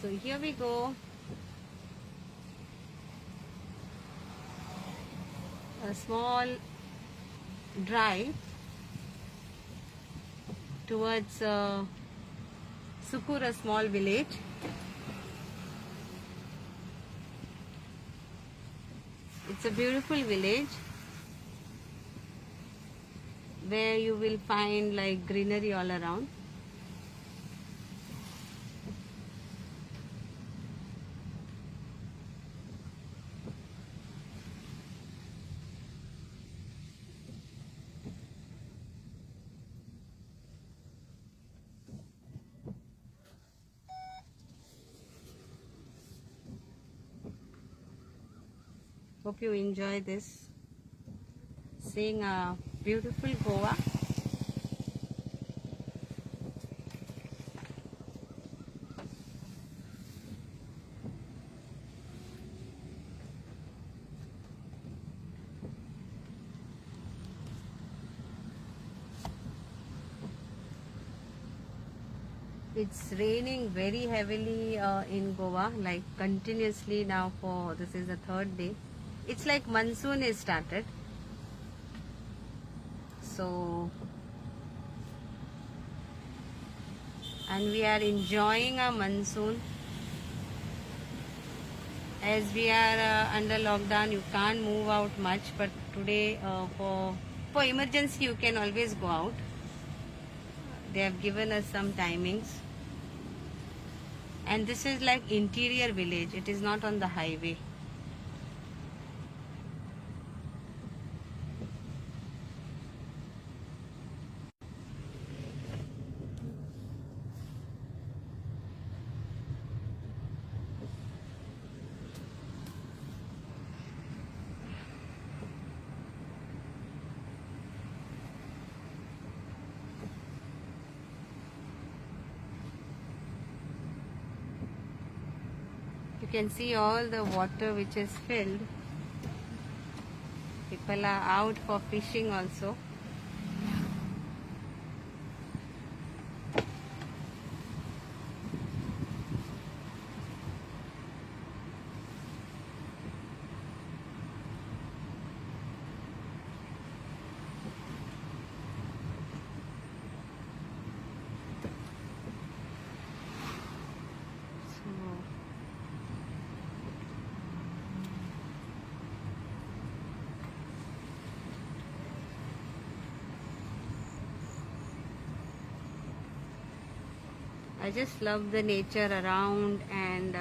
So here we go. A small drive towards Succor, a small village. It's a beautiful village where you will find like greenery all around. Hope you enjoy this, seeing a beautiful Goa. It's raining very heavily in Goa, like continuously now for this is the third day. It's like monsoon is started. So, and we are enjoying a monsoon. As we are under lockdown, you can't move out much, but today for emergency you can always go out. They have given us some timings. And this is like interior village, it is not on the highway. You can see all the water which is filled. People are out for fishing also. I just love the nature around, and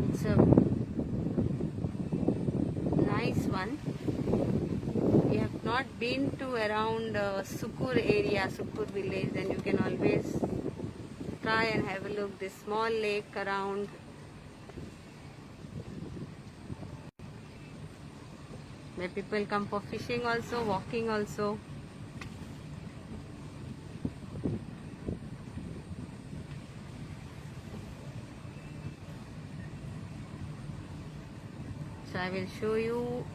it's a nice one. We have not been to around Succor area, Succor village, then you can always try and have a look. This small lake around. Where people come for fishing also, walking also. So I will show you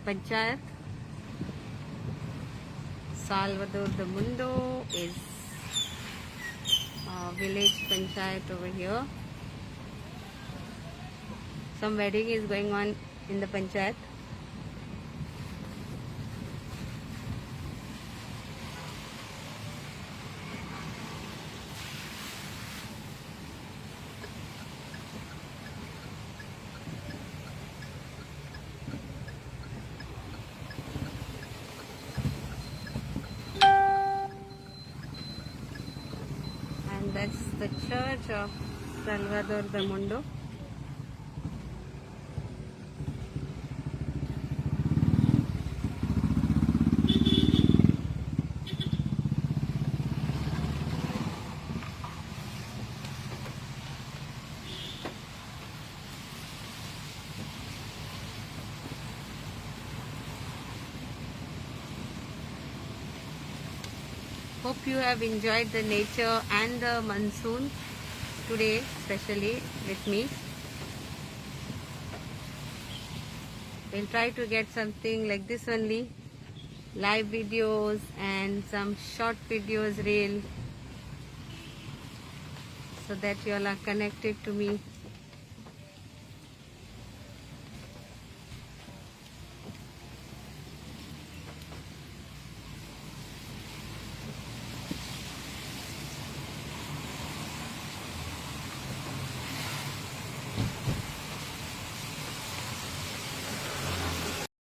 Panchayat. Salvador de Mundo is village Panchayat over here. Some wedding is going on in the Panchayat. That's the church of Salvador de Mundo. Hope you have enjoyed the nature and the monsoon today, especially with me. We'll try to get something like this only live videos and some short videos reel, so that you all are connected to me.